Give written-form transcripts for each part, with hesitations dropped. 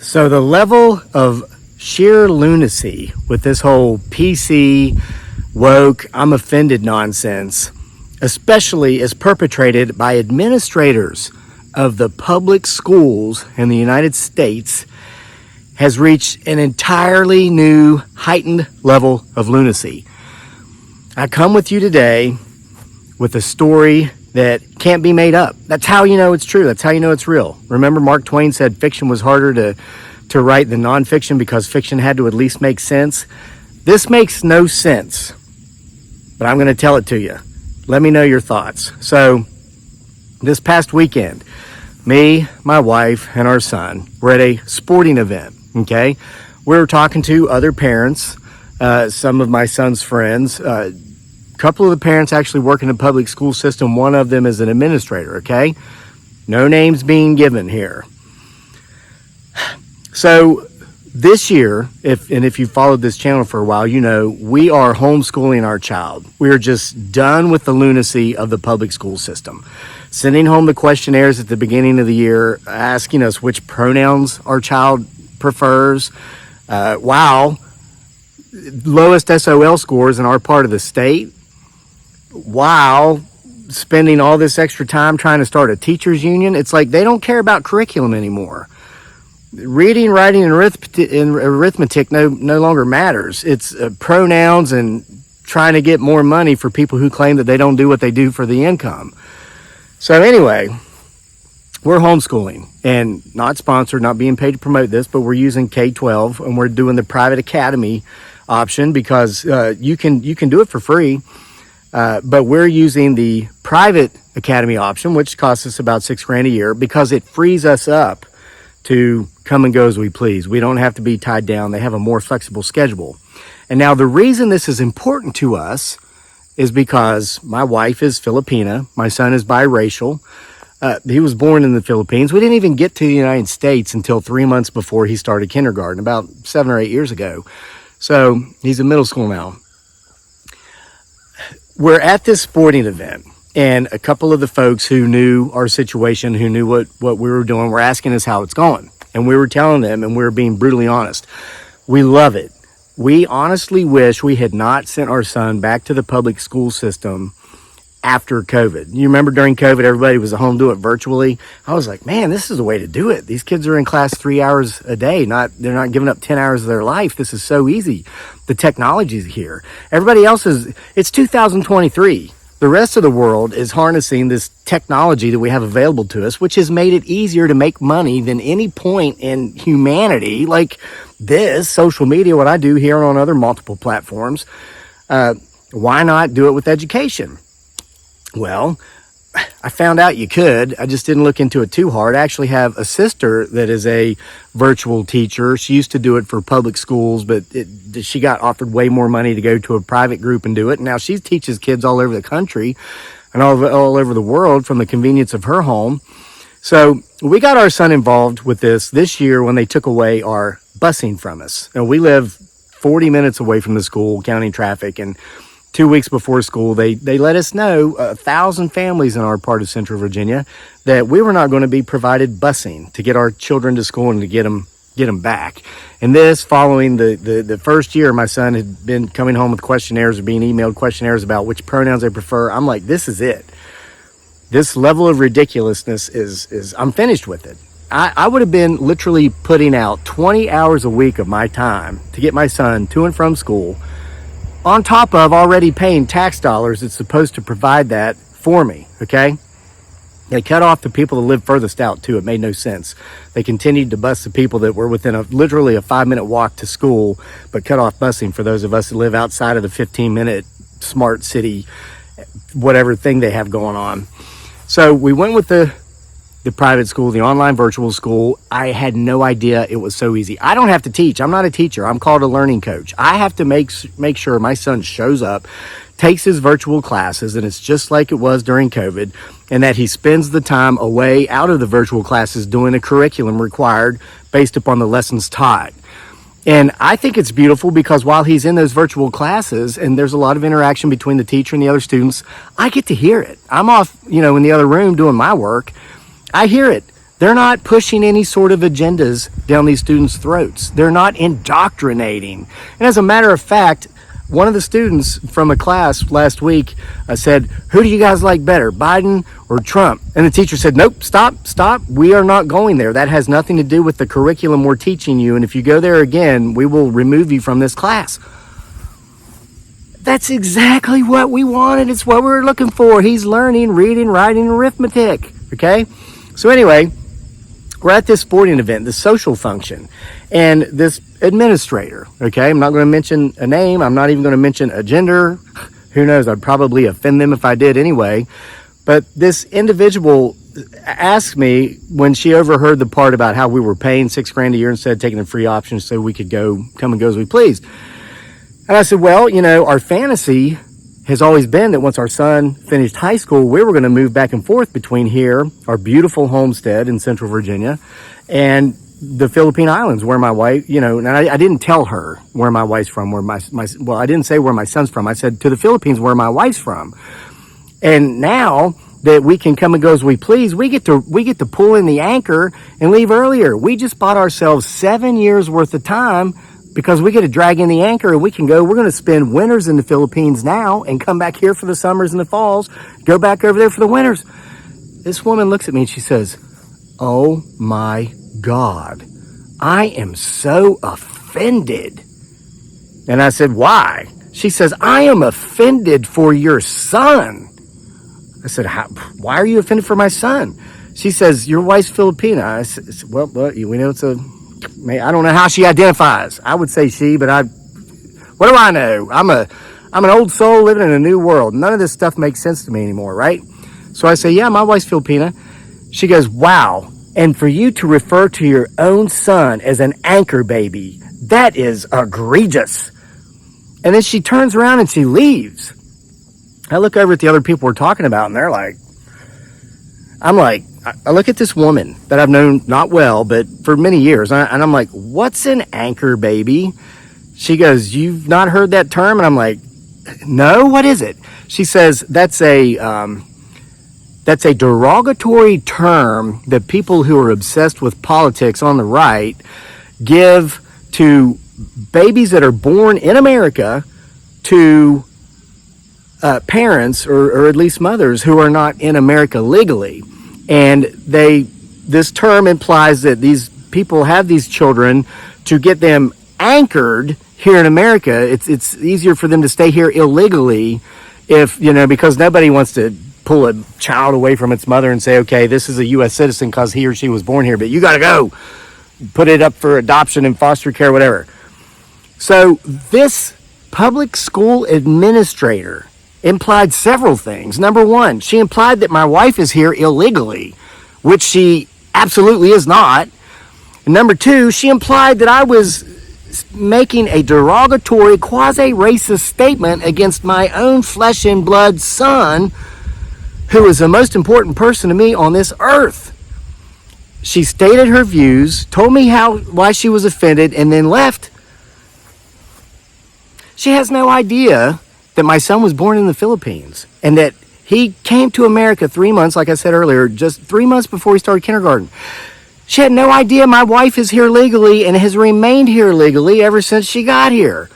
So the level of sheer lunacy with this whole PC, woke, I'm offended nonsense, especially as perpetrated by administrators of the public schools in the United States, has reached an entirely new, heightened level of lunacy. I come with you today with a story that can't be made up. That's how you know it's true. That's how you know it's real. Remember, Mark Twain said fiction was harder to write than nonfiction because fiction had to at least make sense. This makes no sense, but I'm going to tell it to you. Let me know your thoughts. So, this past weekend, me, my wife, and our son were at a sporting event, okay? We were talking to other parents, some of my son's friends. A couple of the parents actually work in the public school system. One of them is an administrator, okay? No names being given here. So this year, if you followed this channel for a while, you know we are homeschooling our child. We are just done with the lunacy of the public school system. Sending home the questionnaires at the beginning of the year, asking us which pronouns our child prefers. Wow, lowest SOL scores in our part of the state. Wow, spending all this extra time trying to start a teachers union. It's like they don't care about curriculum anymore. Reading, writing, and arithmetic no longer matters. It's pronouns and trying to get more money for people who claim that they don't do what they do for the income. So anyway, we're homeschooling and not sponsored, not being paid to promote this, but we're using K-12 and we're doing the private academy option because you can do it for free. But we're using the private academy option, which costs us about $6,000 a year because it frees us up to come and go as we please. We don't have to be tied down. They have a more flexible schedule. And now the reason this is important to us is because my wife is Filipina. My son is biracial. He was born in the Philippines. We didn't even get to the United States until 3 months before he started kindergarten, about 7 or 8 years ago. So he's in middle school now. We're at this sporting event, and a couple of the folks who knew our situation, who knew what we were doing, were asking us how it's going. And we were telling them, and we were being brutally honest. We love it. We honestly wish we had not sent our son back to the public school system after COVID. You remember during COVID, everybody was at home doing it virtually. I was like, man, this is the way to do it. These kids are in class 3 hours a day. They're not giving up 10 hours of their life. This is so easy. The technology's here. Everybody else it's 2023. The rest of the world is harnessing this technology that we have available to us, which has made it easier to make money than any point in humanity, like this, social media, what I do here and on other multiple platforms. Why not do it with education? Well, I found out you could. I just didn't look into it too hard. I actually have a sister that is a virtual teacher. She used to do it for public schools, but she got offered way more money to go to a private group and do it. And now she teaches kids all over the country and all over the world from the convenience of her home. So we got our son involved with this year when they took away our busing from us. And we live 40 minutes away from the school, counting traffic, and 2 weeks before school, they let us know, 1,000 families in our part of Central Virginia, that we were not going to be provided busing to get our children to school and to get them back. And this, following the first year, my son had been coming home with questionnaires or being emailed questionnaires about which pronouns they prefer. I'm like, this is it. This level of ridiculousness is I'm finished with it. I would have been literally putting out 20 hours a week of my time to get my son to and from school, on top of already paying tax dollars that's supposed to provide that for me, okay? They cut off the people that live furthest out, too. It made no sense. They continued to bus the people that were within literally a 5-minute walk to school, but cut off busing for those of us that live outside of the 15-minute smart city, whatever thing they have going on. So we went with the private school, the online virtual school. I had no idea it was so easy. I don't have to teach. I'm not a teacher. I'm called a learning coach. I have to make sure my son shows up, takes his virtual classes, and it's just like it was during COVID, and that he spends the time away out of the virtual classes doing a curriculum required based upon the lessons taught. And I think it's beautiful because while he's in those virtual classes and there's a lot of interaction between the teacher and the other students, I get to hear it. I'm off, in the other room doing my work. I hear it. They're not pushing any sort of agendas down these students' throats. They're not indoctrinating. And as a matter of fact, one of the students from a class last week said, who do you guys like better, Biden or Trump? And the teacher said, nope, stop. We are not going there. That has nothing to do with the curriculum we're teaching you. And if you go there again, we will remove you from this class. That's exactly what we wanted. It's what we were looking for. He's learning, reading, writing, arithmetic. Okay? So anyway, we're at this sporting event, this social function, and this administrator, okay, I'm not going to mention a name, I'm not even going to mention a gender, who knows, I'd probably offend them if I did anyway, but this individual asked me when she overheard the part about how we were paying $6,000 a year instead of taking the free option so we could come and go as we pleased. And I said, well, our fantasy has always been that once our son finished high school, we were going to move back and forth between here, our beautiful homestead in Central Virginia, and the Philippine Islands, where my wife, and I didn't tell her where my wife's from, well, I didn't say where my son's from. I said to the Philippines where my wife's from. And now that we can come and go as we please, we get to pull in the anchor and leave earlier. We just bought ourselves 7 years worth of time because we get to drag in the anchor and we can go. We're going to spend winters in the Philippines now and come back here for the summers and the falls, go back over there for the winters. This woman looks at me and she says, oh my God, I am so offended. And I said, why? She says, I am offended for your son. I said, why are you offended for my son? She says, your wife's Filipina. I said, well, we know I don't know how she identifies. I would say she, but what do I know? I'm an old soul living in a new world. None of this stuff makes sense to me anymore, right? So I say, yeah, my wife's Filipina. She goes, wow. And for you to refer to your own son as an anchor baby, that is egregious. And then she turns around and she leaves. I look over at the other people we're talking about, and they're like, I look at this woman that I've known not well, but for many years, and I'm like, what's an anchor baby? She goes, you've not heard that term? And I'm like, no, what is it? She says, that's a derogatory term that people who are obsessed with politics on the right give to babies that are born in America to parents or at least mothers who are not in America legally. And this term implies that these people have these children to get them anchored here in America. It's easier for them to stay here illegally because nobody wants to pull a child away from its mother and say, okay, this is a U.S. citizen because he or she was born here, but you got to go put it up for adoption and foster care, whatever. So this public school administrator implied several things. Number one, she implied that my wife is here illegally, which she absolutely is not. And number two, she implied that I was making a derogatory, quasi-racist statement against my own flesh and blood son, who is the most important person to me on this earth. She stated her views, told me why she was offended, and then left. She has no idea that my son was born in the Philippines and that he came to America 3 months, like I said earlier, just 3 months before he started kindergarten. She had no idea my wife is here legally and has remained here legally ever since she got here.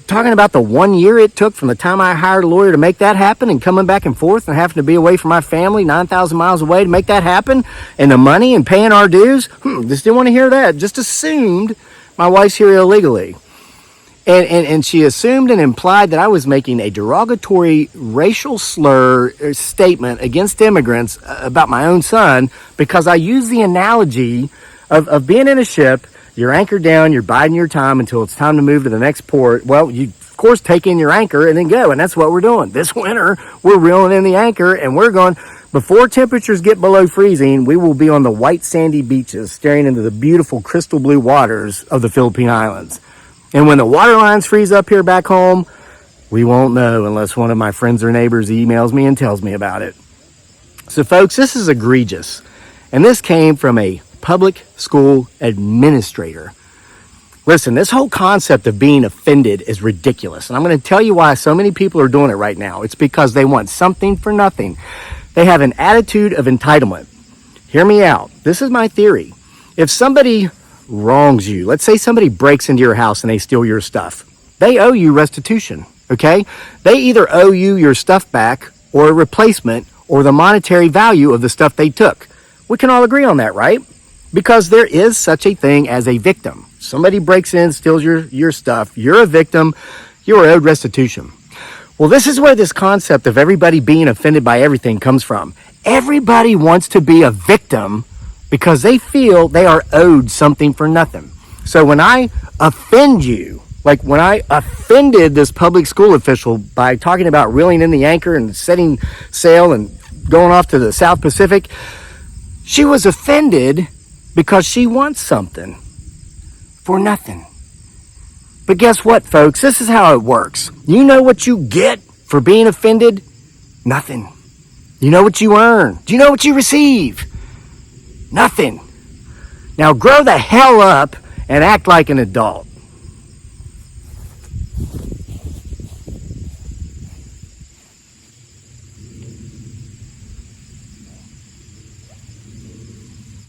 Talking about the 1 year it took from the time I hired a lawyer to make that happen and coming back and forth and having to be away from my family 9,000 miles away to make that happen, and the money and paying our dues. Just didn't want to hear that. Just assumed my wife's here illegally. And she assumed and implied that I was making a derogatory racial slur statement against immigrants about my own son because I used the analogy of being in a ship. You're anchored down, you're biding your time until it's time to move to the next port. Well, you, of course, take in your anchor and then go, and that's what we're doing. This winter, we're reeling in the anchor, and we're going, before temperatures get below freezing, we will be on the white sandy beaches staring into the beautiful crystal blue waters of the Philippine Islands. And when the water lines freeze up here back home, we won't know unless one of my friends or neighbors emails me and tells me about it. So, folks, this is egregious. And this came from a public school administrator. Listen, this whole concept of being offended is ridiculous. And I'm going to tell you why so many people are doing it right now. It's because they want something for nothing. They have an attitude of entitlement. Hear me out. This is my theory. If somebody wrongs you, let's say somebody breaks into your house and they steal your stuff, they owe you restitution, okay? They either owe you your stuff back or a replacement or the monetary value of the stuff they took. We can all agree on that, right? Because there is such a thing as a victim. Somebody breaks in, steals your stuff, you're a victim, you're owed restitution. Well, this is where this concept of everybody being offended by everything comes from. Everybody wants to be a victim because they feel they are owed something for nothing. So when I offend you, like when I offended this public school official by talking about reeling in the anchor and setting sail and going off to the South Pacific, she was offended because she wants something for nothing. But guess what, folks? This is how it works. You know what you get for being offended? Nothing. You know what you earn? Do you know what you receive? Nothing. Now grow the hell up and act like an adult.